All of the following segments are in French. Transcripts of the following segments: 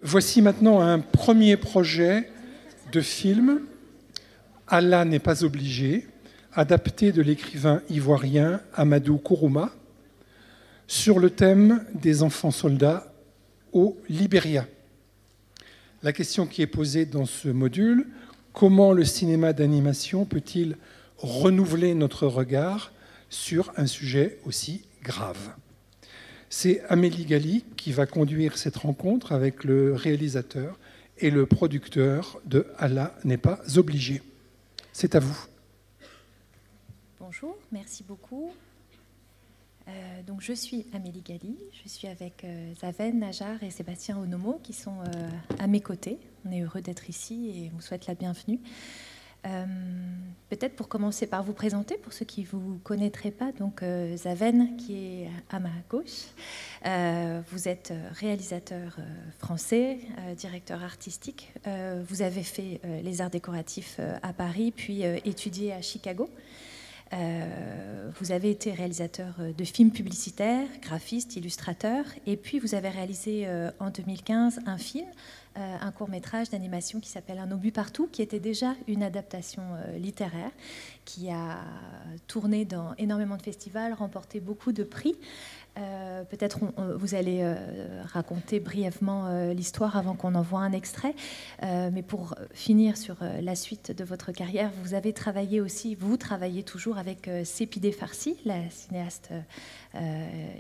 Voici maintenant un premier projet de film, Allah n'est pas obligé, adapté de l'écrivain ivoirien Amadou Kourouma, sur le thème des enfants soldats au Libéria. La question qui est posée dans ce module, comment le cinéma d'animation peut-il renouveler notre regard sur un sujet aussi grave ? C'est Amélie Gali qui va conduire cette rencontre avec le réalisateur et le producteur de Allah n'est pas obligé. C'est à vous. Bonjour, merci beaucoup. Donc je suis Amélie Gali, je suis avec Zaven, Najar et Sébastien Onomo qui sont à mes côtés. On est heureux d'être ici et on vous souhaite la bienvenue. Peut-être pour commencer par vous présenter, pour ceux qui ne vous connaîtraient pas, donc Zaven qui est à ma gauche. Vous êtes réalisateur français, directeur artistique. Vous avez fait les arts décoratifs à Paris, puis étudié à Chicago. Vous avez été réalisateur de films publicitaires, graphiste, illustrateur, et puis vous avez réalisé en 2015 un film, un court-métrage d'animation qui s'appelle Un obus partout, qui était déjà une adaptation littéraire, qui a tourné dans énormément de festivals, remporté beaucoup de prix. Peut-être vous allez raconter brièvement l'histoire avant qu'on en voie un extrait. Mais pour finir sur la suite de votre carrière, vous avez travaillé aussi, vous travaillez toujours avec Sepideh Farsi, la cinéaste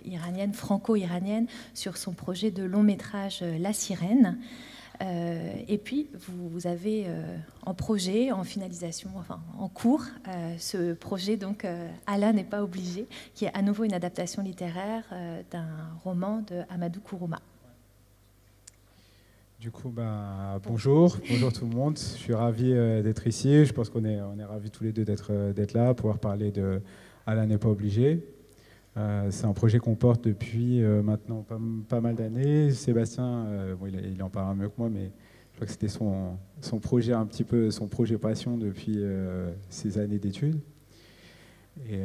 iranienne, franco-iranienne, sur son projet de long métrage La Sirène. Et puis, vous avez en projet, en finalisation, enfin en cours, ce projet, donc Allah n'est pas obligé, qui est à nouveau une adaptation littéraire d'un roman de Amadou Kourouma. Du coup, bonjour tout le monde. Je suis ravi d'être ici. Je pense qu'on est ravis tous les deux d'être là, pouvoir parler de Allah n'est pas obligé. C'est un projet qu'on porte depuis maintenant pas mal d'années. Sébastien, il en parle mieux que moi, mais je crois que c'était son projet un petit peu, son projet passion depuis ses années d'études. Et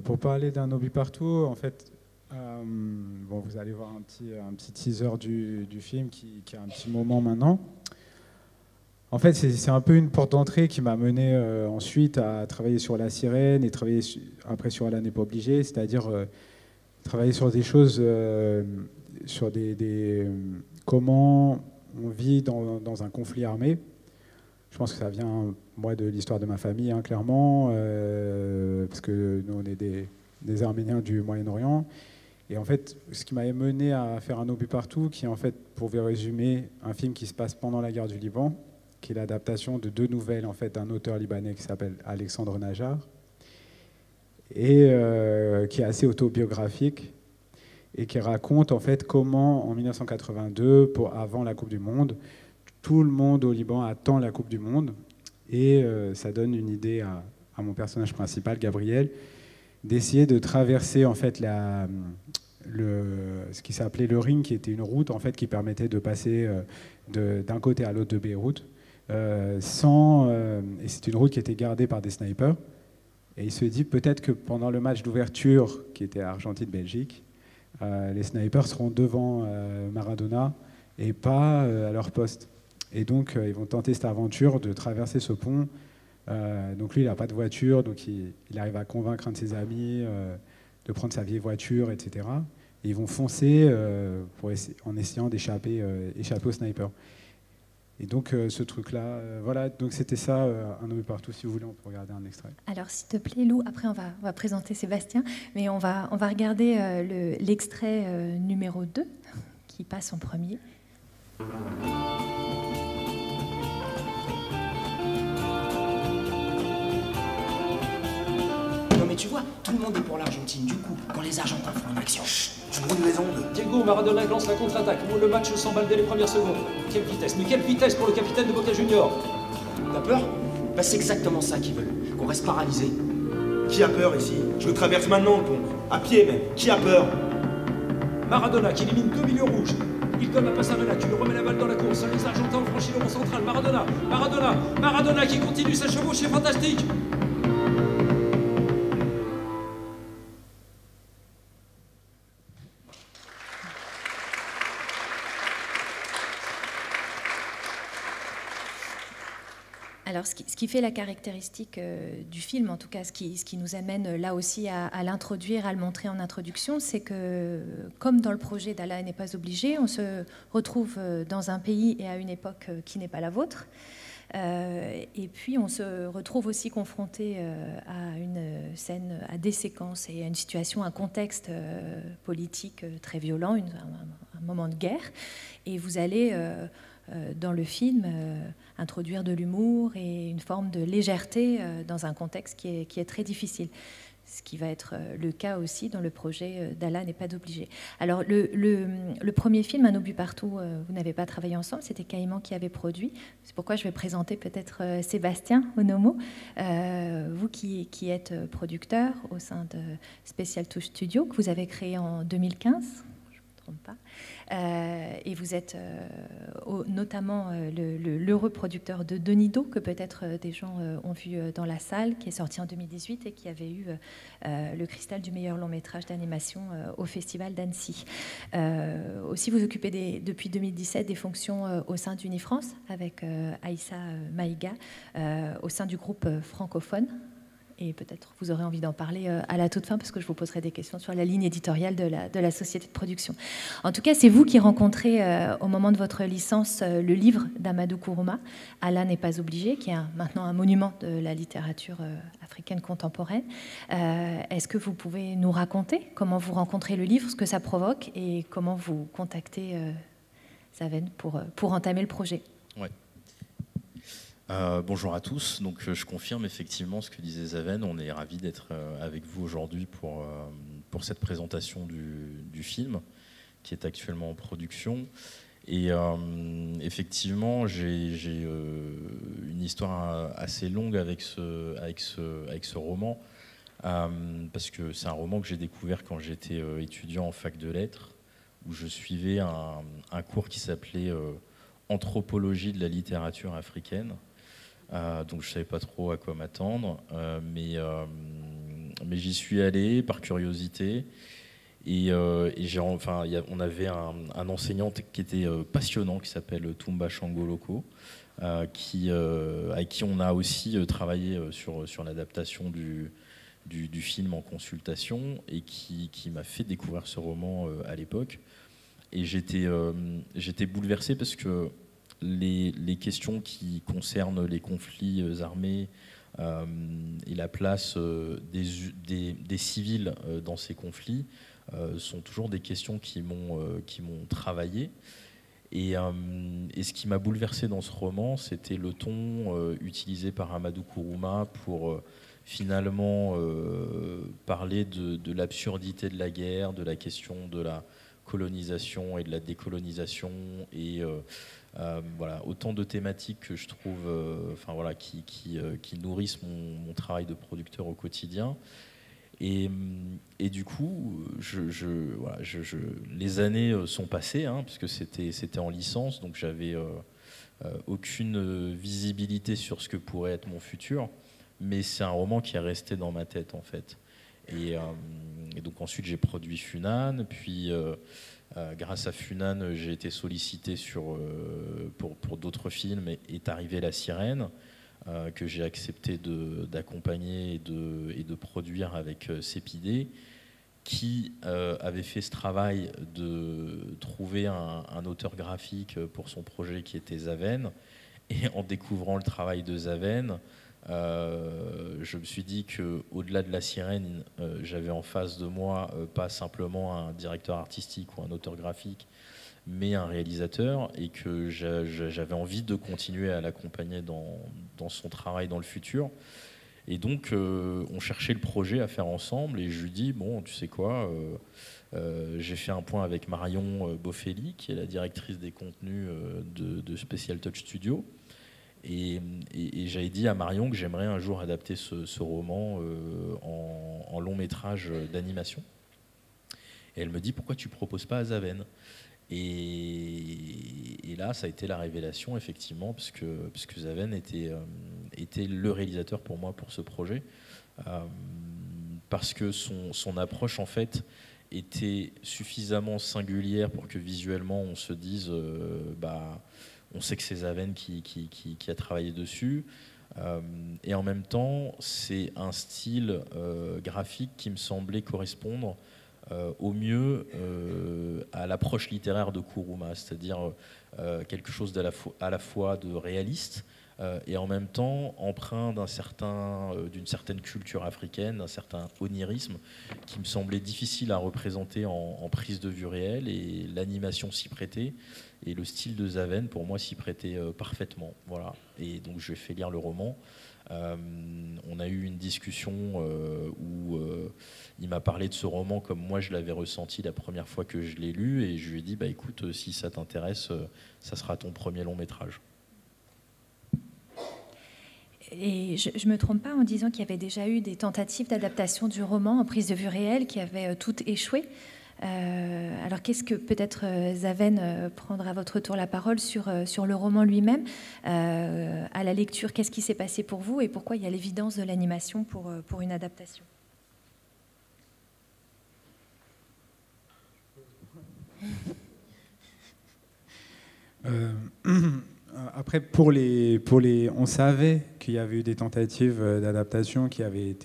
pour parler d'un obus partout, en fait, vous allez voir un petit teaser du film qui a un petit moment maintenant. En fait, c'est un peu une porte d'entrée qui m'a mené ensuite à travailler sur La Sirène et travailler après sur Allah n'est pas obligé, c'est-à-dire travailler sur des choses, sur comment on vit dans un conflit armé. Je pense que ça vient, moi, de l'histoire de ma famille, hein, clairement, parce que nous, on est des Arméniens du Moyen-Orient. Et en fait, ce qui m'a mené à faire Un obus partout, qui est en fait, pour vous résumer, un film qui se passe pendant la guerre du Liban, qui est l'adaptation de 2 nouvelles en fait, d'un auteur libanais qui s'appelle Alexandre Najar, et qui est assez autobiographique, et qui raconte en fait comment, en 1982, avant la Coupe du Monde, tout le monde au Liban attend la Coupe du Monde, et ça donne une idée à mon personnage principal, Gabriel, d'essayer de traverser en fait ce qui s'appelait le ring, qui était une route en fait, qui permettait de passer d'un côté à l'autre de Beyrouth, et c'est une route qui était gardée par des snipers. Et il se dit peut-être que pendant le match d'ouverture, qui était Argentine-Belgique, les snipers seront devant Maradona et pas à leur poste. Et donc ils vont tenter cette aventure de traverser ce pont. Donc lui, il n'a pas de voiture, donc il arrive à convaincre un de ses amis de prendre sa vieille voiture, etc. Et ils vont foncer en essayant d'échapper aux snipers. Et donc ce truc-là, voilà, donc c'était ça, Un obus partout. Si vous voulez, on peut regarder un extrait. Alors s'il te plaît, Lou, après on va présenter Sébastien, mais on va regarder l'extrait numéro 2 qui passe en premier. Mais tu vois, tout le monde est pour l'Argentine. Du coup, quand les Argentins font une action, tu brouilles les ondes. Diego Maradona lance la contre-attaque. Le match s'emballe dès les premières secondes. Quelle vitesse, mais quelle vitesse pour le capitaine de Boca Juniors. T'as peur ? C'est exactement ça qu'ils veulent, qu'on reste paralysé. Qui a peur ici? Je le traverse maintenant le pont, à pied même. Qui a peur? Maradona qui élimine 2 milieux rouges. Il donne la passe à Vela, qui lui remet la balle dans la course. Les Argentins ont franchi le rond central. Maradona qui continue sa chevauchée fantastique. Alors, ce qui fait la caractéristique du film, en tout cas, ce qui nous amène là aussi à l'introduire, à le montrer en introduction, c'est que, comme dans le projet d'Allah n'est pas obligé, on se retrouve dans un pays et à une époque qui n'est pas la vôtre. Et puis, on se retrouve aussi confronté à une scène, à des séquences et à une situation, un contexte politique très violent, un moment de guerre. Et vous allez... dans le film, introduire de l'humour et une forme de légèreté dans un contexte qui est très difficile. Ce qui va être le cas aussi dans le projet d'Allah n'est pas obligé. Alors, le premier film, Un obus partout, vous n'avez pas travaillé ensemble, c'était Caïman qui avait produit. C'est pourquoi je vais présenter peut-être Sébastien Onomo, vous qui êtes producteur au sein de Special Touch Studio, que vous avez créé en 2015. Pas. Et vous êtes notamment l'heureux producteur de Denido, que peut-être des gens ont vu dans la salle, qui est sorti en 2018 et qui avait eu le cristal du meilleur long métrage d'animation au Festival d'Annecy. Aussi, vous occupez depuis 2017 des fonctions au sein d'Unifrance avec Aïssa Maïga, au sein du groupe francophone. Et peut-être vous aurez envie d'en parler à la toute fin, parce que je vous poserai des questions sur la ligne éditoriale de la société de production. En tout cas, c'est vous qui rencontrez, au moment de votre licence, le livre d'Amadou Kourouma, « Allah n'est pas obligé », qui est maintenant un monument de la littérature africaine contemporaine. Est-ce que vous pouvez nous raconter comment vous rencontrez le livre, ce que ça provoque, et comment vous contactez Zaven pour entamer le projet? Ouais. Bonjour à tous. Donc, je confirme effectivement ce que disait Zaven. On est ravis d'être avec vous aujourd'hui pour cette présentation du film qui est actuellement en production. Et effectivement, j'ai une histoire assez longue avec ce roman, parce que c'est un roman que j'ai découvert quand j'étais étudiant en fac de lettres, où je suivais un cours qui s'appelait Anthropologie de la littérature africaine. Donc je ne savais pas trop à quoi m'attendre, mais j'y suis allé par curiosité. Et on avait un enseignant qui était passionnant, qui s'appelle Toumba Changoloko, avec qui on a aussi travaillé sur l'adaptation du film en consultation, et qui m'a fait découvrir ce roman à l'époque. Et j'étais bouleversé parce que les questions qui concernent les conflits armés et la place des civils dans ces conflits sont toujours des questions qui m'ont travaillé. Et ce qui m'a bouleversé dans ce roman, c'était le ton utilisé par Amadou Kourouma pour finalement parler de l'absurdité de la guerre, de la question de la colonisation et de la décolonisation, et voilà, autant de thématiques que je trouve qui nourrissent mon travail de producteur au quotidien. Et du coup, les années sont passées, puisque c'était en licence, donc j'avais aucune visibilité sur ce que pourrait être mon futur, mais c'est un roman qui est resté dans ma tête, en fait. Et donc ensuite, j'ai produit Funan, puis grâce à Funan, j'ai été sollicité pour d'autres films, et est arrivée La Sirène, que j'ai accepté d'accompagner et de produire avec Sépidé, qui avait fait ce travail de trouver un auteur graphique pour son projet qui était Zaven. Et en découvrant le travail de Zaven, je me suis dit qu'au-delà de La Sirène, j'avais en face de moi pas simplement un directeur artistique ou un auteur graphique, mais un réalisateur, et que j'avais envie de continuer à l'accompagner dans son travail dans le futur. Et donc, on cherchait le projet à faire ensemble, et je lui dis, bon, tu sais quoi, j'ai fait un point avec Marion Bofelli, qui est la directrice des contenus de Special Touch Studio. Et j'avais dit à Marion que j'aimerais un jour adapter ce roman en long métrage d'animation. Et elle me dit, pourquoi tu ne proposes pas à Zaven ? Et là, ça a été la révélation, effectivement, puisque Zaven était le réalisateur pour moi pour ce projet, parce que son approche, en fait, était suffisamment singulière pour que visuellement on se dise on sait que c'est Zaven qui a travaillé dessus. Et en même temps, c'est un style graphique qui me semblait correspondre au mieux à l'approche littéraire de Kuruma, c'est-à-dire quelque chose à la fois de réaliste et en même temps empreint d'une certaine culture africaine, d'un certain onirisme qui me semblait difficile à représenter en prise de vue réelle, et l'animation s'y prêtait, et le style de Zaven pour moi s'y prêtait parfaitement. Voilà. Et donc je lui ai fait lire le roman. On a eu une discussion où il m'a parlé de ce roman comme moi je l'avais ressenti la première fois que je l'ai lu, et je lui ai dit écoute, si ça t'intéresse, ça sera ton premier long métrage. Et je ne me trompe pas en disant qu'il y avait déjà eu des tentatives d'adaptation du roman en prise de vue réelle qui avaient toutes échoué. Alors qu'est-ce que peut-être Zaven prendra à votre tour la parole sur le roman lui-même, à la lecture, qu'est-ce qui s'est passé pour vous et pourquoi il y a l'évidence de l'animation pour une adaptation? Après, on savait qu'il y avait eu des tentatives d'adaptation qui avaient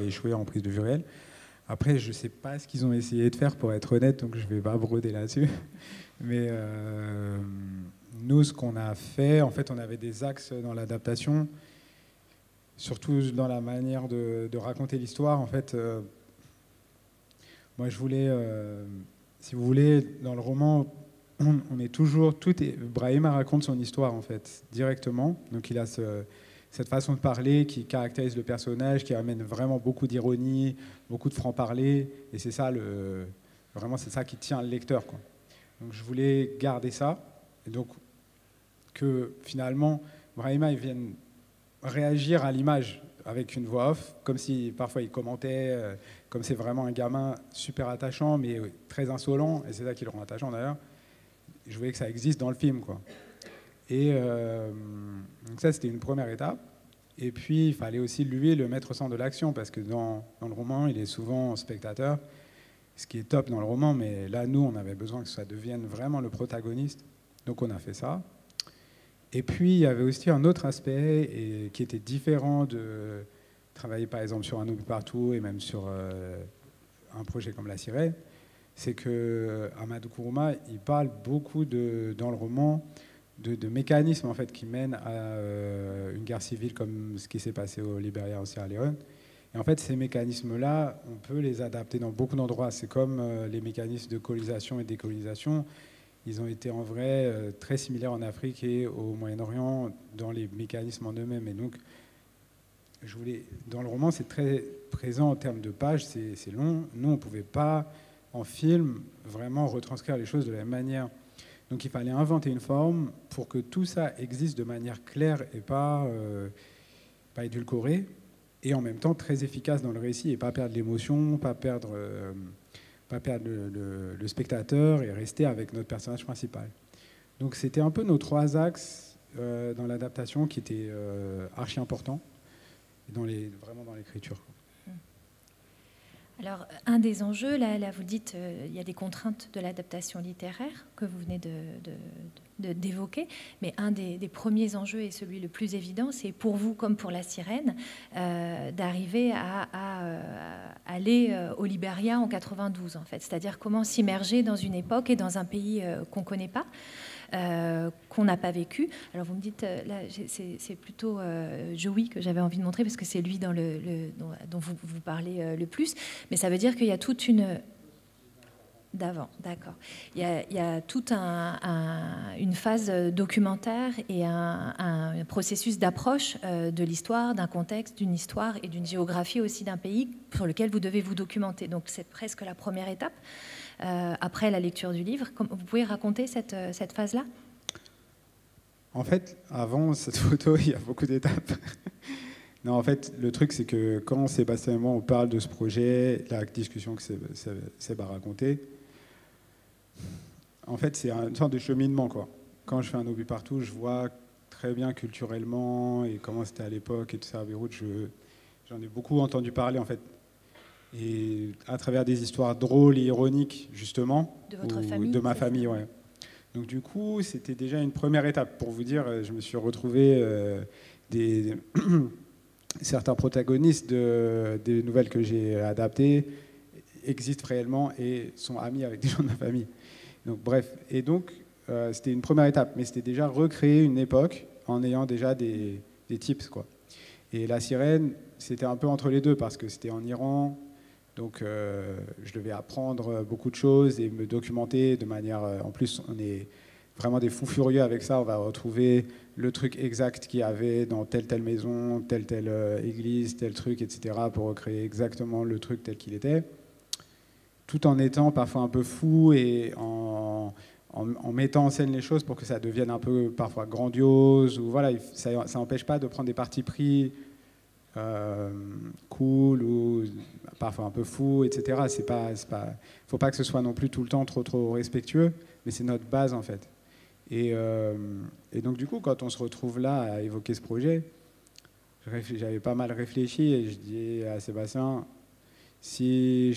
échoué en prise de vue réelle. Après, je ne sais pas ce qu'ils ont essayé de faire, pour être honnête, donc je ne vais pas broder là-dessus. Mais nous, ce qu'on a fait, en fait, on avait des axes dans l'adaptation, surtout dans la manière de raconter l'histoire. En fait, moi, je voulais, si vous voulez, dans le roman, on est toujours... Brahima raconte son histoire, en fait, directement. Donc, il a cette façon de parler qui caractérise le personnage, qui amène vraiment beaucoup d'ironie, beaucoup de franc-parler. Et c'est ça, vraiment, c'est ça qui tient le lecteur, quoi. Donc, je voulais garder ça. Et donc, que finalement, Brahima, il vienne réagir à l'image avec une voix off, comme si parfois il commentait, comme c'est vraiment un gamin super attachant, mais très insolent. Et c'est ça qui le rend attachant, d'ailleurs. Je voulais que ça existe dans le film, quoi. Et donc ça, c'était une première étape. Et puis, il fallait aussi, lui, le mettre au centre de l'action, parce que dans le roman, il est souvent spectateur, ce qui est top dans le roman, mais là, nous, on avait besoin que ça devienne vraiment le protagoniste. Donc, on a fait ça. Et puis, il y avait aussi un autre aspect qui était différent de travailler, par exemple, sur Un Oubli Partout et même sur un projet comme La Sirène. C'est que Amadou Kourouma, il parle beaucoup dans le roman de mécanismes en fait, qui mènent à une guerre civile comme ce qui s'est passé au Libéria, au Sierra Leone. Et en fait, ces mécanismes-là, on peut les adapter dans beaucoup d'endroits. C'est comme les mécanismes de colonisation et décolonisation. Ils ont été en vrai très similaires en Afrique et au Moyen-Orient dans les mécanismes en eux-mêmes. Et donc, dans le roman, c'est très présent en termes de pages, c'est long. Nous, on ne pouvait pas, en film, vraiment retranscrire les choses de la même manière. Donc il fallait inventer une forme pour que tout ça existe de manière claire et pas édulcorée, et en même temps très efficace dans le récit, et pas perdre l'émotion, pas perdre le spectateur, et rester avec notre personnage principal. Donc c'était un peu nos trois axes dans l'adaptation qui étaient archi importants, vraiment dans l'écriture. Alors, un des enjeux, là vous dites, il y a des contraintes de l'adaptation littéraire que vous venez d'évoquer, mais un des premiers enjeux, et celui le plus évident, c'est pour vous, comme pour La Sirène, d'arriver à aller au Libéria en 92, en fait. C'est-à-dire comment s'immerger dans une époque et dans un pays qu'on ne connaît pas, qu'on n'a pas vécu. Alors vous me dites, là c'est plutôt Joey que j'avais envie de montrer, parce que c'est lui dont vous parlez le plus, mais ça veut dire qu'il y a toute une... D'avant, d'accord. Il y a toute une phase documentaire et un processus d'approche de l'histoire, d'un contexte, d'une histoire et d'une géographie aussi d'un pays sur lequel vous devez vous documenter. Donc c'est presque la première étape. Après la lecture du livre, vous pouvez raconter cette phase-là? En fait, avant cette photo, il y a beaucoup d'étapes. Non, en fait, le truc, c'est que quand Sébastien et moi, on parle de ce projet, la discussion que Seb a racontée, en fait, c'est une sorte de cheminement, quoi. Quand je fais Un Oubli Partout, je vois très bien culturellement et comment c'était à l'époque et tout ça à Beyrouth. J'en ai beaucoup entendu parler, en fait. Et à travers des histoires drôles et ironiques, justement. De votre famille? De ma famille, ouais. Donc du coup, c'était déjà une première étape. Pour vous dire, je me suis retrouvé certains protagonistes des nouvelles que j'ai adaptées existent réellement et sont amis avec des gens de ma famille. Donc bref, et donc c'était une première étape, mais c'était déjà recréer une époque en ayant déjà des tips, quoi. Et La Sirène, c'était un peu entre les deux parce que c'était en Iran, donc je devais apprendre beaucoup de choses et me documenter de manière... en plus, on est vraiment des fous furieux avec ça, on va retrouver le truc exact qu'il y avait dans telle maison, telle église, tel truc, etc., pour recréer exactement le truc tel qu'il était, tout en étant parfois un peu fou et en mettant en scène les choses pour que ça devienne un peu parfois grandiose, ou voilà, ça n'empêche pas de prendre des partis pris cool ou parfois un peu fou, etc. Faut pas que ce soit non plus tout le temps trop respectueux, mais c'est notre base en fait. Et donc du coup, quand on se retrouve là à évoquer ce projet, j'avais pas mal réfléchi et je dis à Sébastien, si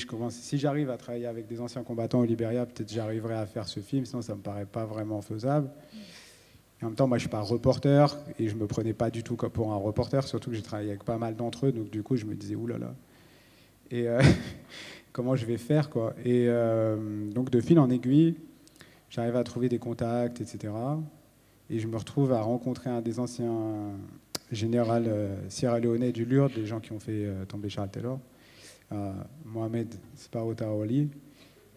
j'arrive à travailler avec des anciens combattants au Libéria, peut-être j'arriverai à faire ce film, sinon ça me paraît pas vraiment faisable. Et en même temps, moi je suis pas reporter et je me prenais pas du tout pour un reporter, surtout que j'ai travaillé avec pas mal d'entre eux, donc du coup je me disais oulala. Et comment je vais faire, quoi. Et donc de fil en aiguille, j'arrive à trouver des contacts, etc. Et je me retrouve à rencontrer un des anciens généraux sierra-léonais du Lourdes, des gens qui ont fait tomber Charles Taylor, Mohamed Sparrow Tarawali.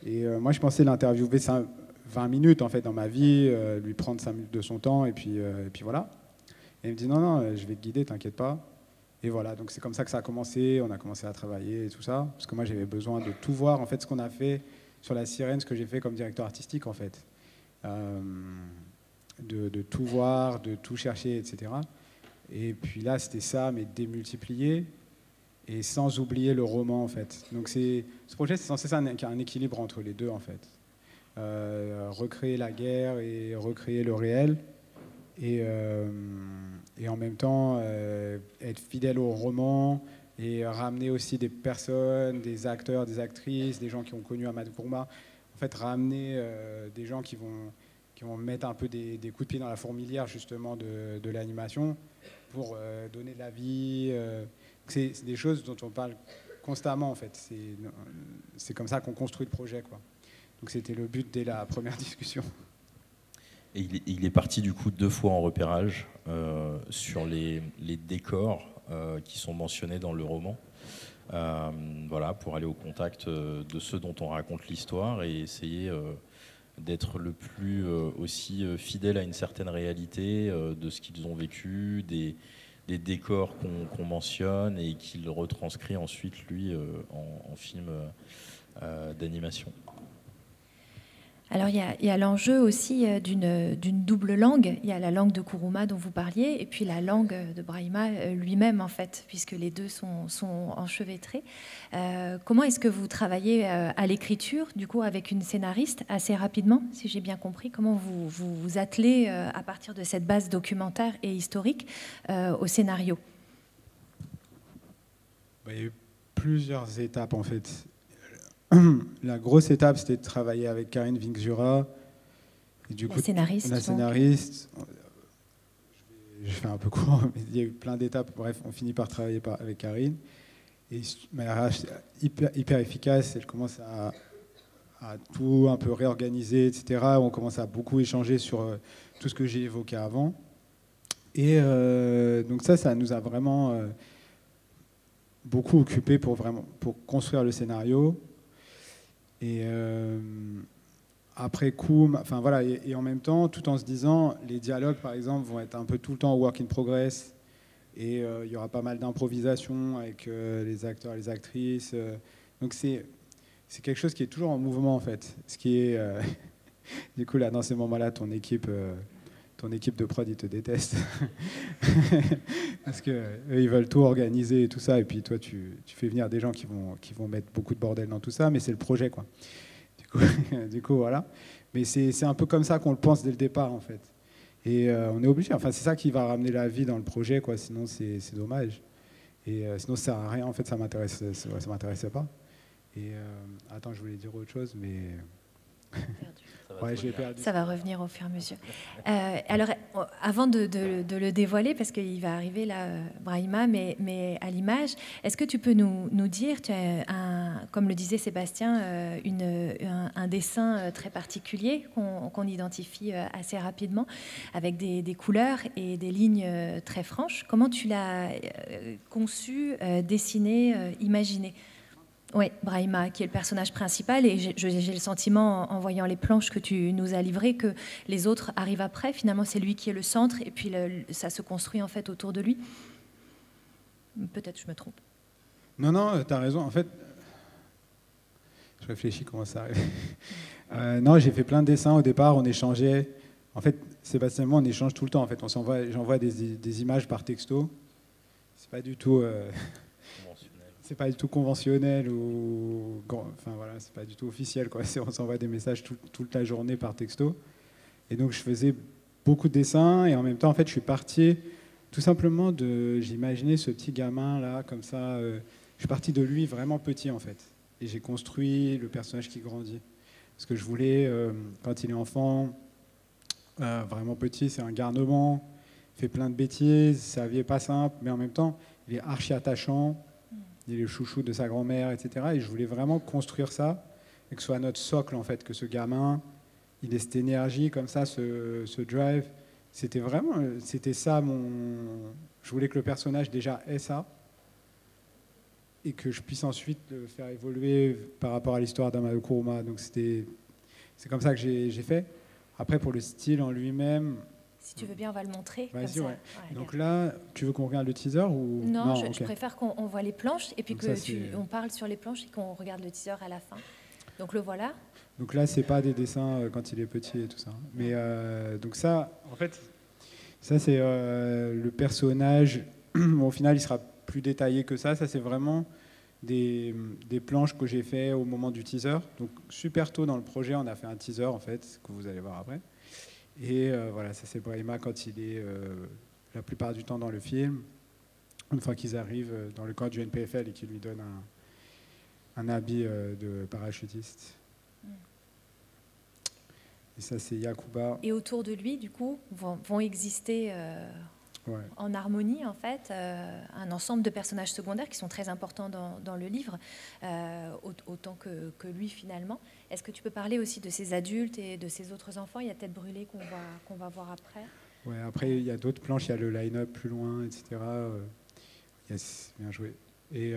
Et moi, je pensais l'interviewer 20 minutes en fait, dans ma vie, lui prendre 5 minutes de son temps, et puis voilà. Et il me dit non, je vais te guider, t'inquiète pas. Et voilà, donc c'est comme ça que ça a commencé, on a commencé à travailler et tout ça, parce que moi j'avais besoin de tout voir, en fait, ce qu'on a fait sur La Sirène, ce que j'ai fait comme directeur artistique, en fait. De tout voir, de tout chercher, etc. Et puis là, c'était ça, mais démultiplié, et sans oublier le roman, en fait. Donc ce projet, c'est censé qu'il y ait un équilibre entre les deux, en fait. Recréer la guerre et recréer le réel, et en même temps être fidèle au roman et ramener aussi des personnes, des acteurs, des actrices, des gens qui ont connu Amadou Kourouma. En fait, ramener des gens qui vont mettre un peu des coups de pied dans la fourmilière justement de l'animation pour donner de la vie. C'est des choses dont on parle constamment, en fait. C'est comme ça qu'on construit le projet, quoi. Donc c'était le but dès la première discussion. Et il est parti du coup 2 fois en repérage sur les décors qui sont mentionnés dans le roman, voilà, pour aller au contact de ceux dont on raconte l'histoire et essayer d'être le plus aussi fidèle à une certaine réalité de ce qu'ils ont vécu, des décors qu'on mentionne et qu'il retranscrit ensuite lui en film d'animation. Alors il y a l'enjeu aussi d'une double langue. Il y a la langue de Kourouma dont vous parliez et puis la langue de Brahima lui-même, en fait, puisque les deux sont enchevêtrés. Comment est-ce que vous travaillez à l'écriture, du coup, avec une scénariste assez rapidement, si j'ai bien compris? Comment vous attelez à partir de cette base documentaire et historique au scénario? Il y a eu plusieurs étapes, en fait. La grosse étape, c'était de travailler avec Karine Vingzura. Et du coup, la scénariste. Je fais un peu court, mais il y a eu plein d'étapes. Bref, on finit par travailler avec Karine. Et hyper efficace. Elle commence à tout un peu réorganiser, etc. On commence à beaucoup échanger sur tout ce que j'ai évoqué avant. Et donc ça nous a vraiment beaucoup occupé pour construire le scénario. Et après coup, enfin voilà, et en même temps, tout en se disant, les dialogues, par exemple, vont être un peu tout le temps work in progress, et il y aura pas mal d'improvisation avec les acteurs et les actrices. Donc c'est quelque chose qui est toujours en mouvement, en fait. Ce qui est, du coup, là, dans ces moments-là, ton équipe de prod, ils te détestent. Parce qu'eux, ils veulent tout organiser et tout ça. Et puis toi, tu fais venir des gens qui vont mettre beaucoup de bordel dans tout ça. Mais c'est le projet, quoi. Du coup, voilà. Mais c'est un peu comme ça qu'on le pense dès le départ, en fait. Et on est obligé. Enfin, c'est ça qui va ramener la vie dans le projet, quoi. Sinon, c'est dommage. Et sinon, ça sert à rien. En fait, ça m'intéressait pas. Et attends, je voulais dire autre chose, mais... Ouais, je l'ai perdu. Ça va revenir au fur et à mesure. Alors, avant de le dévoiler, parce qu'il va arriver là, Brahima, mais à l'image, est-ce que tu peux nous dire, tu as comme le disait Sébastien, un dessin très particulier qu'on identifie assez rapidement, avec des couleurs et des lignes très franches. Comment tu l'as conçu, dessiné, imaginé ? Oui, Brahima, qui est le personnage principal, et j'ai le sentiment, en voyant les planches que tu nous as livrées, que les autres arrivent après. Finalement, c'est lui qui est le centre, et puis ça se construit en fait autour de lui. Peut-être je me trompe. Non, tu as raison. En fait, je réfléchis comment ça arrive. Non, j'ai fait plein de dessins au départ, on échangeait. En fait, Sébastien et moi, on échange tout le temps. En fait, j'envoie des images par texto. C'est pas du tout... C'est pas du tout conventionnel ou enfin voilà, c'est pas du tout officiel quoi. On s'envoie des messages toute la journée par texto. Et donc je faisais beaucoup de dessins et en même temps en fait je suis parti tout simplement j'imaginais ce petit gamin là comme ça. Je suis parti de lui vraiment petit en fait et j'ai construit le personnage qui grandit. Parce que je voulais quand il est enfant vraiment petit, c'est un garnement, il fait plein de bêtises, sa vie est pas simple, mais en même temps il est archi attachant. Il est le chouchou de sa grand-mère, etc. Et je voulais vraiment construire ça, et que ce soit notre socle, en fait, que ce gamin, il ait cette énergie comme ça, ce drive. C'était ça je voulais que le personnage déjà ait ça, et que je puisse ensuite le faire évoluer par rapport à l'histoire d'Amadou Kourouma. Donc c'est comme ça que j'ai fait. Après, pour le style en lui-même... Si tu veux bien, on va le montrer. Vas-y, ouais. Donc là, tu veux qu'on regarde le teaser ou... Non, je préfère qu'on voit les planches et puis qu'on parle sur les planches et qu'on regarde le teaser à la fin. Donc le voilà. Donc là, c'est pas des dessins quand il est petit et tout ça. Mais donc ça, en fait, ça c'est le personnage. Au final, il sera plus détaillé que ça. Ça, c'est vraiment des planches que j'ai fait au moment du teaser. Donc super tôt dans le projet, on a fait un teaser en fait que vous allez voir après. Et voilà, ça c'est Brahima quand il est la plupart du temps dans le film. Une fois qu'ils arrivent dans le camp du NPFL et qu'ils lui donnent un habit de parachutiste. Et ça c'est Yacouba. Et autour de lui, du coup, vont exister en harmonie, en fait, un ensemble de personnages secondaires qui sont très importants dans le livre, autant que lui finalement. Est-ce que tu peux parler aussi de ces adultes et de ces autres enfants? Il y a Tête brûlée qu'on va voir après. Ouais, après, il y a d'autres planches, il y a le line-up plus loin, etc. Yes, bien joué. Et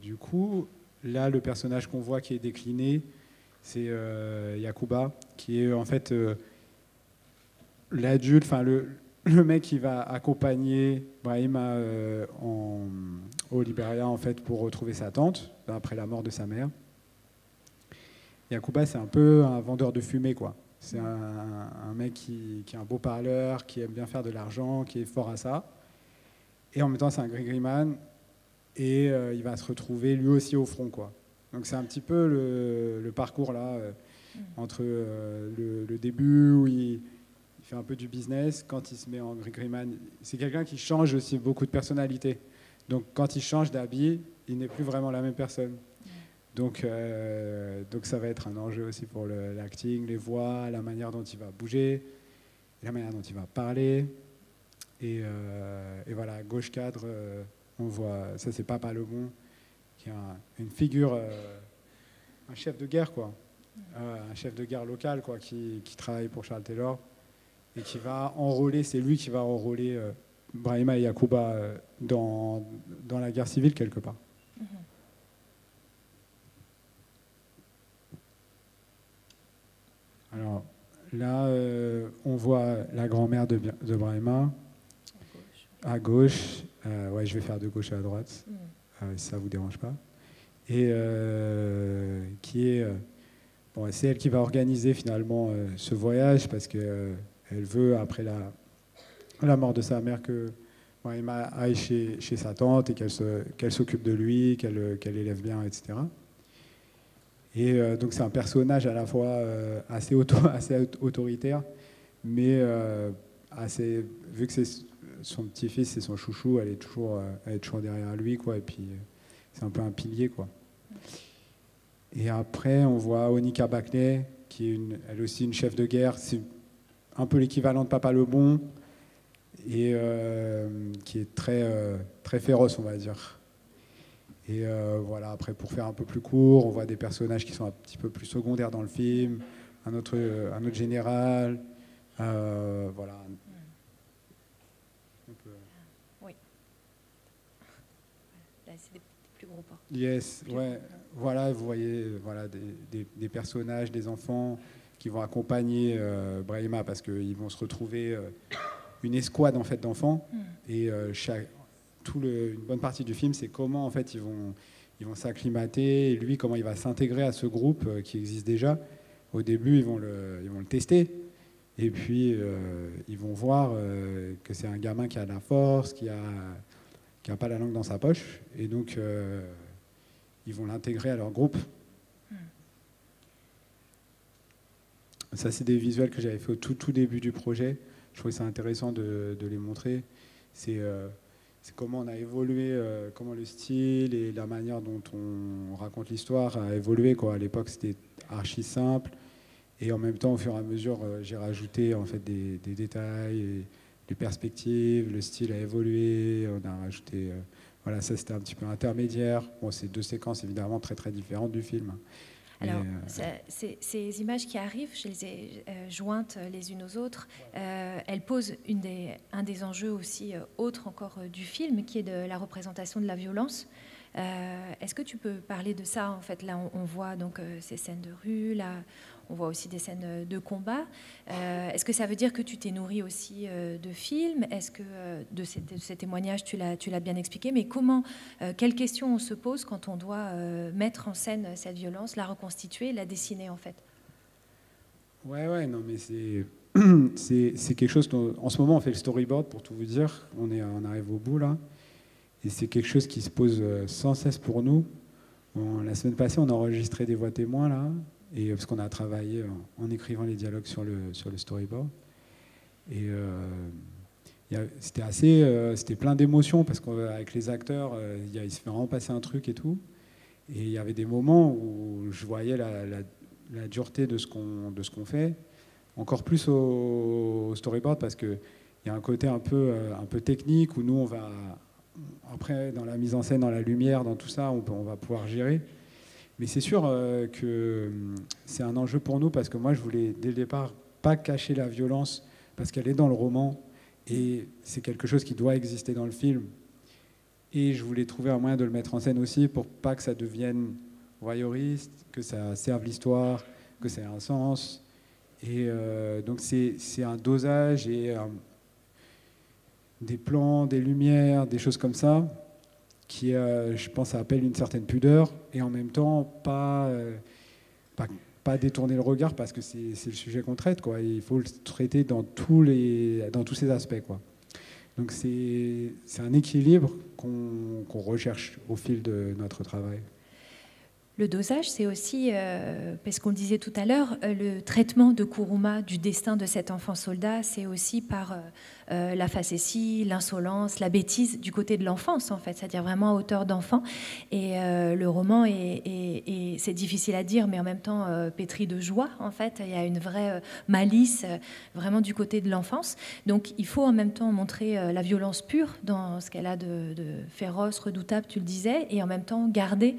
du coup, là, le personnage qu'on voit qui est décliné, c'est Yacouba, qui est en fait l'adulte, enfin le mec qui va accompagner Brahima au Libéria en fait, pour retrouver sa tante, après la mort de sa mère. Yacouba, c'est un peu un vendeur de fumée, quoi. C'est un mec qui est un beau parleur, qui aime bien faire de l'argent, qui est fort à ça. Et en même temps, c'est un gris-gris-man. Et il va se retrouver lui aussi au front, quoi. Donc c'est un petit peu le parcours là, entre le début où il fait un peu du business, quand il se met en gris-gris-man. C'est quelqu'un qui change aussi beaucoup de personnalité. Donc quand il change d'habit, il n'est plus vraiment la même personne. Donc ça va être un enjeu aussi pour l'acting, les voix, la manière dont il va bouger, la manière dont il va parler. Et voilà, à gauche cadre, on voit, ça c'est Papa Lebon, qui est une figure, un chef de guerre, quoi. Un chef de guerre local, quoi, qui travaille pour Charles Taylor et qui va enrôler, c'est lui qui va enrôler Brahima et Yacouba dans la guerre civile quelque part. Alors là, on voit la grand-mère de Brahima à gauche. Ouais, je vais faire de gauche à droite, si ça ne vous dérange pas. Et qui est... bon, c'est elle qui va organiser finalement ce voyage parce qu'elle veut, après la mort de sa mère, que Brahima aille chez sa tante et qu'elle s'occupe de lui, qu'elle élève bien, etc. Et donc c'est un personnage à la fois assez autoritaire, mais vu que c'est son petit-fils, c'est son chouchou, elle est toujours derrière lui, quoi. Et puis c'est un peu un pilier, quoi. Et après, on voit Onika Bakney, qui qui est elle aussi une chef de guerre. C'est un peu l'équivalent de Papa le Bon, et qui est très féroce, on va dire. Et voilà, après, pour faire un peu plus court, on voit des personnages qui sont un petit peu plus secondaires dans le film, un autre général, voilà. Oui. Là, c'est des plus gros ports. Yes, ouais. Voilà, vous voyez, voilà, des personnages, des enfants qui vont accompagner Brahima, parce qu'ils vont se retrouver une escouade en fait d'enfants, et une bonne partie du film, c'est comment en fait ils vont s'acclimater, et lui comment il va s'intégrer à ce groupe qui existe déjà. Au début, ils vont le tester, et puis ils vont voir que c'est un gamin qui a de la force, qui a pas la langue dans sa poche, et donc ils vont l'intégrer à leur groupe. Ça, c'est des visuels que j'avais fait au tout début du projet. Je trouvais ça intéressant de les montrer. C'est comment on a évolué, comment le style et la manière dont on raconte l'histoire a évolué, quoi. À l'époque, c'était archi simple. Et en même temps, au fur et à mesure, j'ai rajouté en fait, des détails, et des perspectives. Le style a évolué. On a rajouté... voilà, ça, c'était un petit peu intermédiaire. Bon, c'est 2 séquences, évidemment, très, très différentes du film. Alors, ces images qui arrivent, je les ai jointes les unes aux autres. Elles posent un des enjeux aussi autres encore du film, qui est de la représentation de la violence. Est-ce que tu peux parler de ça? En fait, là, on voit donc ces scènes de rue, là, on voit aussi des scènes de combat. Est-ce que ça veut dire que tu t'es nourri aussi de films? Est-ce que de ces témoignages, tu l'as bien expliqué, mais quelles questions on se pose quand on doit mettre en scène cette violence, la reconstituer, la dessiner en fait? Ouais, non, mais c'est quelque chose dont, en ce moment, on fait le storyboard, pour tout vous dire. On arrive au bout, là. Et c'est quelque chose qui se pose sans cesse pour nous. La semaine passée, on a enregistré des voix témoins, là, parce qu'on a travaillé en écrivant les dialogues sur le storyboard. Et c'était plein d'émotions, parce qu'avec les acteurs, il se fait vraiment passer un truc et tout. Et il y avait des moments où je voyais la dureté de ce qu'on fait, encore plus au storyboard, parce qu'il y a un côté un peu technique, où nous, on va... Après, dans la mise en scène, dans la lumière, dans tout ça, on va pouvoir gérer. Mais c'est sûr que c'est un enjeu pour nous, parce que moi, je voulais, dès le départ, pas cacher la violence, parce qu'elle est dans le roman, et c'est quelque chose qui doit exister dans le film. Et je voulais trouver un moyen de le mettre en scène aussi, pour pas que ça devienne voyeuriste, que ça serve l'histoire, que ça ait un sens. Et donc, c'est un dosage et... des plans, des lumières, des choses comme ça, qui, je pense, appellent une certaine pudeur, et en même temps, pas détourner le regard, parce que c'est le sujet qu'on traite, quoi. Il faut le traiter dans tous ces aspects, quoi. Donc c'est un équilibre qu'on recherche au fil de notre travail. Le dosage, c'est aussi, parce qu'on le disait tout à l'heure, le traitement de Kuruma, du destin de cet enfant soldat, c'est aussi par la facétie, l'insolence, la bêtise du côté de l'enfance, en fait, c'est-à-dire vraiment à hauteur d'enfant. Et le roman c'est difficile à dire, mais en même temps pétri de joie, en fait. Il y a une vraie malice, vraiment du côté de l'enfance. Donc il faut en même temps montrer la violence pure dans ce qu'elle a de féroce, redoutable, tu le disais, et en même temps garder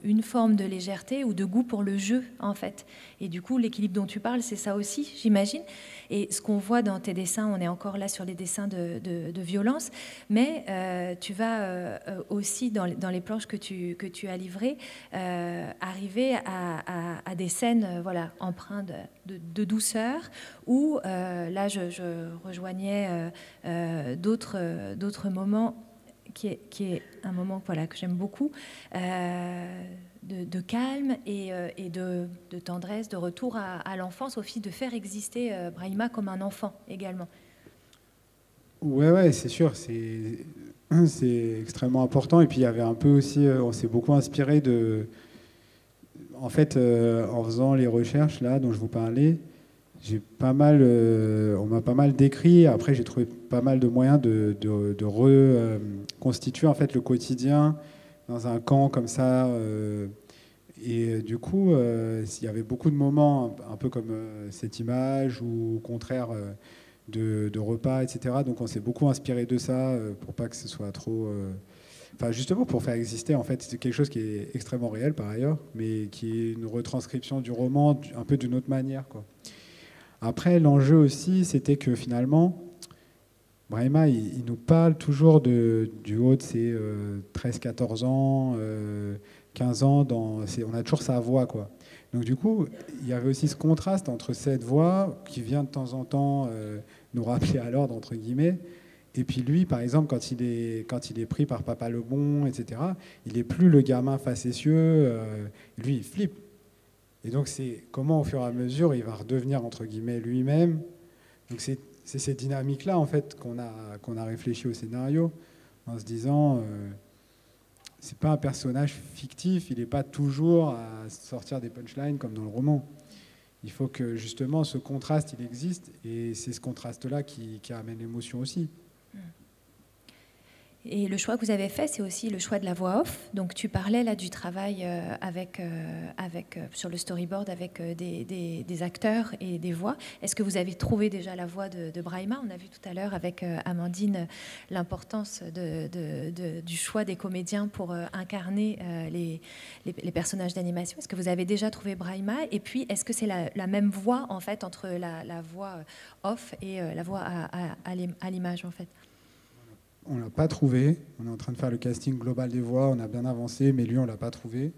une forme de légèreté ou de goût pour le jeu, en fait. Et du coup, l'équilibre dont tu parles, c'est ça aussi, j'imagine. Et ce qu'on voit dans tes dessins, on est encore là sur les dessins de violence, mais tu vas aussi, dans les planches que tu as livrées, arriver à des scènes voilà, empreintes de douceur, où là, je rejoignais d'autres moments, qui est un moment voilà, que j'aime beaucoup, de calme et de tendresse, de retour à l'enfance, aussi de faire exister Brahima comme un enfant également. Ouais, c'est sûr, c'est extrêmement important. Et puis il y avait un peu aussi, on s'est beaucoup inspiré de... En fait, en faisant les recherches là dont je vous parlais, on m'a pas mal décrit. Après, j'ai trouvé pas mal de moyens de reconstituer en fait le quotidien dans un camp comme ça. Et du coup, il y avait beaucoup de moments, un peu comme cette image, ou au contraire de repas, etc. Donc on s'est beaucoup inspiré de ça pour pas que ce soit trop... Enfin, justement pour faire exister, en fait, c'est quelque chose qui est extrêmement réel par ailleurs, mais qui est une retranscription du roman un peu d'une autre manière, quoi. Après, l'enjeu aussi, c'était que finalement, Brahima, il nous parle toujours du haut de ses 13-14 ans, 15 ans, on a toujours sa voix, quoi. Donc du coup, il y avait aussi ce contraste entre cette voix qui vient de temps en temps nous rappeler à l'ordre, entre guillemets, et puis lui, par exemple, quand il est pris par Papa Lebon, etc., il n'est plus le gamin facétieux, lui, il flippe. Et donc c'est comment, au fur et à mesure, il va redevenir, entre guillemets, lui-même. Donc c'est cette dynamique-là, en fait, qu'on a réfléchi au scénario, en se disant... c'est pas un personnage fictif, il n'est pas toujours à sortir des punchlines comme dans le roman. Il faut que justement ce contraste il existe, et c'est ce contraste-là qui amène l'émotion aussi. Et le choix que vous avez fait, c'est aussi le choix de la voix off. Donc tu parlais là du travail sur le storyboard avec des acteurs et des voix. Est-ce que vous avez trouvé déjà la voix de Brahima? On a vu tout à l'heure avec Amandine l'importance du choix des comédiens pour incarner les personnages d'animation. Est-ce que vous avez déjà trouvé Brahima? Et puis, est-ce que c'est la même voix en fait entre la voix off et la voix à l'image en fait? On ne l'a pas trouvé. On est en train de faire le casting global des voix. On a bien avancé, mais lui, on ne l'a pas trouvé.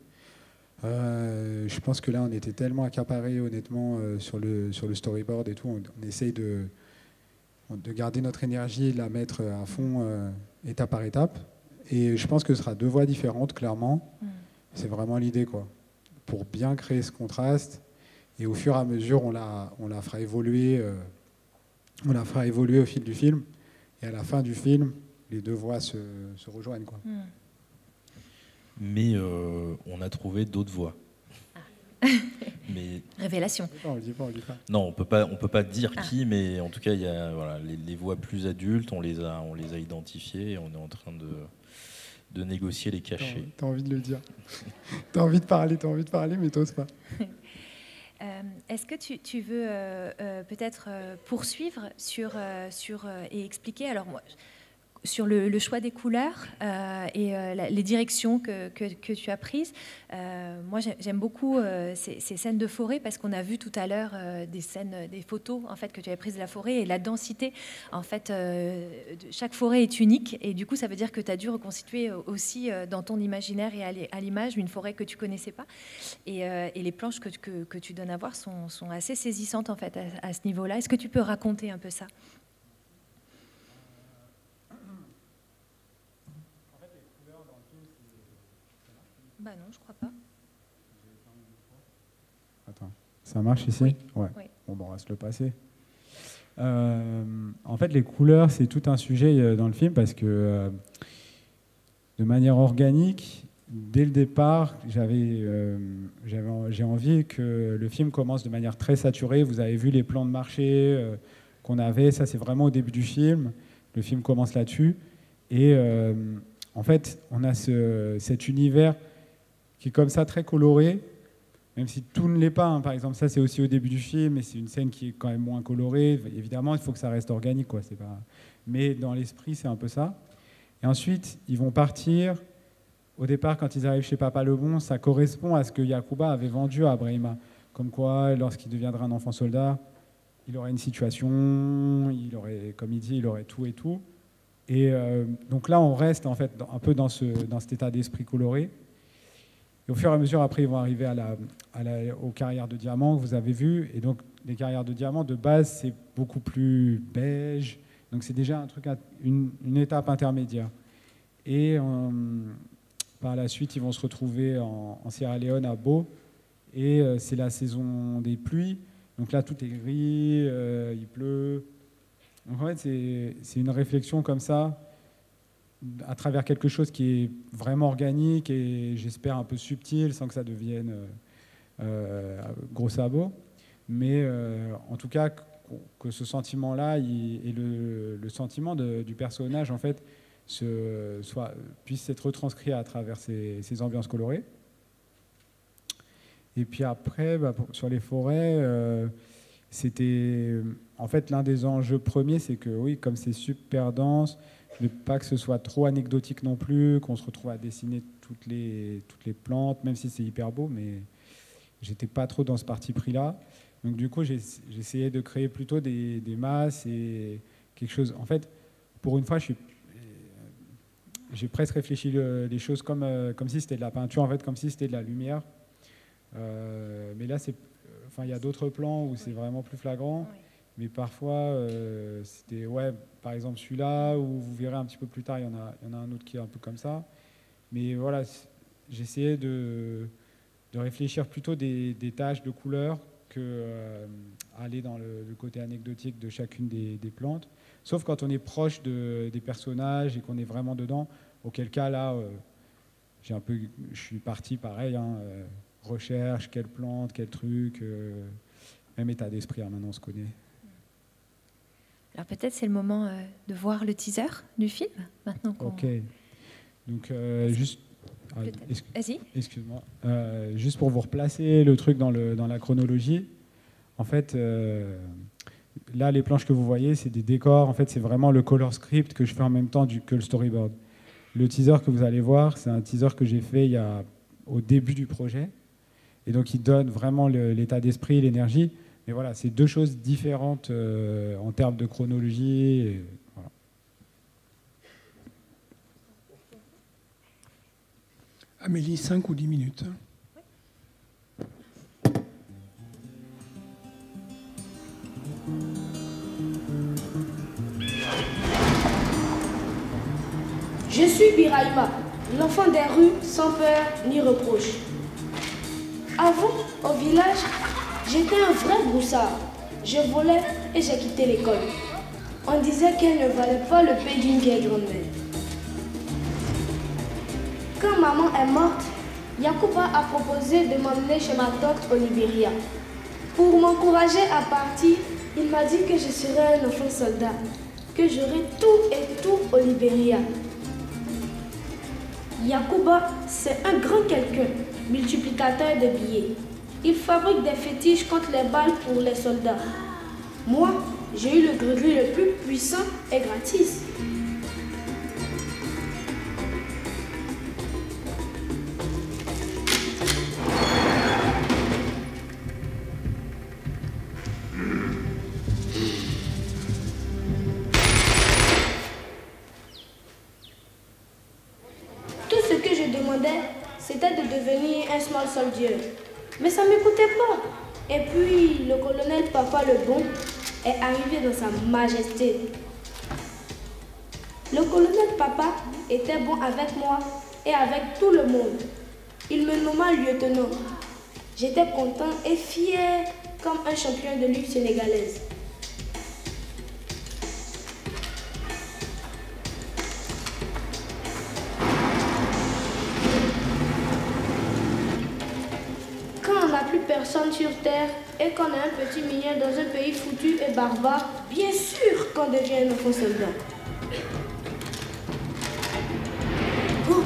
Je pense que là, on était tellement accaparés, honnêtement, sur le storyboard et tout. On essaye de garder notre énergie et de la mettre à fond, étape par étape. Et je pense que ce sera 2 voix différentes, clairement. C'est vraiment l'idée, quoi. Pour bien créer ce contraste. Et au fur et à mesure, on la fera évoluer. On la fera évoluer au fil du film. Et à la fin du film, les 2 voix se rejoignent, quoi. Mais on a trouvé d'autres voix. Mais... Révélation. On le dit pas. Non, on peut pas dire qui, mais en tout cas, il y a les voix plus adultes, on les a identifiées et on est en train de négocier les cachets. T'as envie de le dire. T'as envie de parler, mais t'oses pas. Est-ce que tu veux peut-être poursuivre et expliquer alors moi, sur le choix des couleurs et les directions que tu as prises? Moi, j'aime beaucoup ces scènes de forêt parce qu'on a vu tout à l'heure des photos en fait que tu avais prises de la forêt et la densité en fait chaque forêt est unique et du coup ça veut dire que tu as dû reconstituer aussi dans ton imaginaire et à l'image une forêt que tu connaissais pas et les planches que tu donnes à voir sont assez saisissantes en fait à ce niveau-là. Est-ce que tu peux raconter un peu ça? Bah non, je crois pas. Attends, ça marche ici? Oui. Ouais. Oui. Bon, on va se le passer. En fait, les couleurs, c'est tout un sujet dans le film parce que de manière organique, dès le départ, j'ai envie que le film commence de manière très saturée. Vous avez vu les plans de marché qu'on avait, ça c'est vraiment au début du film. Le film commence là-dessus. Et en fait, on a cet univers qui est comme ça très coloré, même si tout ne l'est pas. Hein. Par exemple, ça c'est aussi au début du film, et c'est une scène qui est quand même moins colorée. Évidemment, il faut que ça reste organique, quoi. C'est pas... Mais dans l'esprit, c'est un peu ça. Et ensuite, ils vont partir. Au départ, quand ils arrivent chez Papa Lebon, ça correspond à ce que Yacouba avait vendu à Brahima. Comme quoi, lorsqu'il deviendra un enfant soldat, il aurait une situation, il aurait, comme il dit, il aurait tout et tout. Et donc là, on reste en fait un peu dans cet état d'esprit coloré. Et au fur et à mesure, après, ils vont arriver aux carrières de diamants que vous avez vues. Et donc, les carrières de diamants, de base, c'est beaucoup plus beige. Donc, c'est déjà un truc, une étape intermédiaire. Et par la suite, ils vont se retrouver en Sierra Leone, à Bo. Et c'est la saison des pluies. Donc là, tout est gris, il pleut. Donc en fait, c'est une réflexion comme ça, à travers quelque chose qui est vraiment organique et j'espère un peu subtil, sans que ça devienne gros sabot. Mais en tout cas, que ce sentiment-là et le sentiment du personnage, en fait, puisse être retranscrit à travers ces ambiances colorées. Et puis après, sur les forêts, c'était... En fait, l'un des enjeux premiers, c'est que oui, comme c'est super dense, ne pas que ce soit trop anecdotique non plus, qu'on se retrouve à dessiner toutes les plantes, même si c'est hyper beau, mais j'étais pas trop dans ce parti pris-là. Donc du coup, j'essayais de créer plutôt des masses et quelque chose... En fait, pour une fois, j'ai presque réfléchi les choses comme si c'était de la peinture, en fait, comme si c'était de la lumière. Mais là, il y a d'autres plans où c'est vraiment plus flagrant. Oui. Mais parfois, c'était, par exemple celui-là, où vous verrez un petit peu plus tard, il y en a un autre qui est un peu comme ça. Mais voilà, j'essayais de réfléchir plutôt des tâches de couleurs que aller dans le côté anecdotique de chacune des plantes. Sauf quand on est proche des personnages et qu'on est vraiment dedans, auquel cas là, je suis parti pareil, recherche, quelle plante, quel truc, même état d'esprit, maintenant on se connaît. Alors peut-être c'est le moment de voir le teaser du film, maintenant qu'on... Ok, donc juste... Vas-y. Excuse-moi. Juste pour vous replacer le truc dans la chronologie, en fait... Là, les planches que vous voyez, c'est des décors. En fait, c'est vraiment le color script que je fais en même temps que le storyboard. Le teaser que vous allez voir, c'est un teaser que j'ai fait au début du projet. Et donc, il donne vraiment l'état d'esprit, l'énergie. Mais voilà, c'est deux choses différentes en termes de chronologie. Et voilà. Amélie, 5 ou 10 minutes. Je suis Biraïma, l'enfant des rues sans peur ni reproche. Avant, au village, j'étais un vrai broussard. Je volais et j'ai quitté l'école. On disait qu'elle ne valait pas le pain d'une vieille grand-mère. Quand maman est morte, Yacouba a proposé de m'emmener chez ma tante au Libéria. Pour m'encourager à partir, il m'a dit que je serais un enfant soldat, que j'aurais tout et tout au Libéria. Yacouba, c'est un grand quelqu'un, multiplicateur de billets. Il fabrique des fétiches contre les balles pour les soldats. Moi, j'ai eu le gré-gré le plus puissant et gratis. C'était de devenir un small soldier. Mais ça ne m'écoutait pas. Et puis, le colonel Papa le Bon est arrivé dans sa majesté. Le colonel Papa était bon avec moi et avec tout le monde. Il me nomma lieutenant. J'étais content et fier comme un champion de lutte sénégalaise. Personne sur terre et qu'on est un petit mignon dans un pays foutu et barbare, bien sûr qu'on devient un enfant soldat. Oh.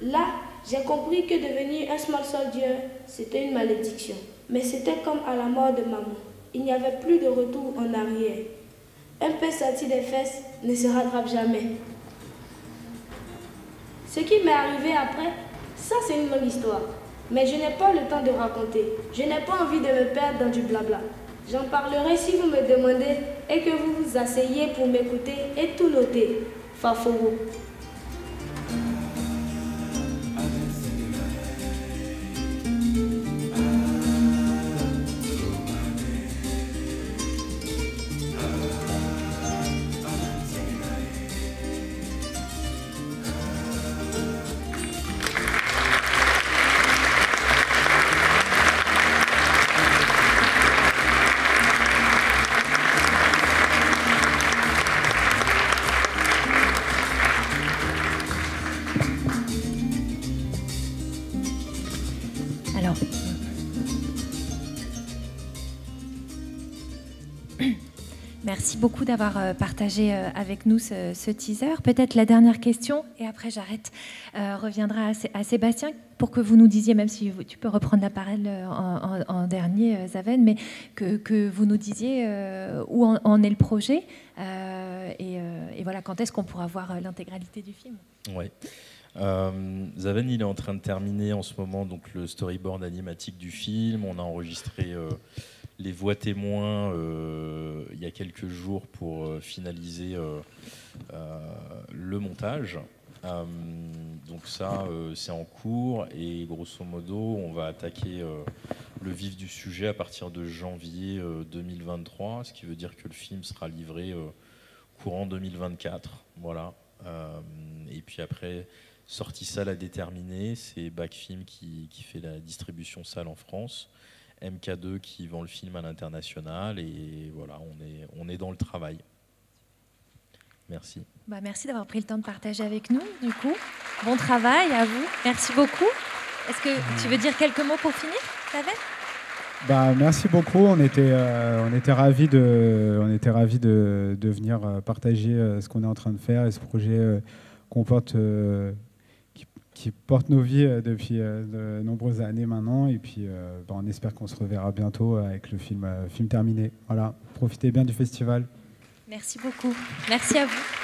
Là, j'ai compris que devenir un small soldier, c'était une malédiction. Mais c'était comme à la mort de maman. Il n'y avait plus de retour en arrière. Un peu sorti des fesses ne se rattrape jamais. Ce qui m'est arrivé après, ça c'est une longue histoire. Mais je n'ai pas le temps de raconter. Je n'ai pas envie de me perdre dans du blabla. J'en parlerai si vous me demandez et que vous vous asseyez pour m'écouter et tout noter. Faforo. Merci beaucoup d'avoir partagé avec nous ce teaser. Peut-être la dernière question, et après j'arrête, reviendra à Sébastien pour que vous nous disiez, même si tu peux reprendre la parole en dernier, Zaven, mais que vous nous disiez où en est le projet et voilà, quand est-ce qu'on pourra voir l'intégralité du film. Ouais. Zaven, il est en train de terminer en ce moment donc, le storyboard animatique du film. On a enregistré les voix témoins il y a quelques jours pour finaliser le montage. Donc ça, c'est en cours et grosso modo, on va attaquer le vif du sujet à partir de janvier 2023, ce qui veut dire que le film sera livré courant 2024. Voilà. Et puis après, sortie salle à déterminer, c'est Backfilm qui fait la distribution salle en France. MK2 qui vend le film à l'international et voilà, on est dans le travail. Merci. Merci d'avoir pris le temps de partager avec nous, du coup. Bon travail à vous. Merci beaucoup. Est-ce que tu veux dire quelques mots pour finir, Zaven ? Merci beaucoup. On était ravis de venir partager ce qu'on est en train de faire et ce projet qui porte nos vies depuis de nombreuses années maintenant. Et puis, on espère qu'on se reverra bientôt avec le film terminé. Voilà, profitez bien du festival. Merci beaucoup. Merci à vous.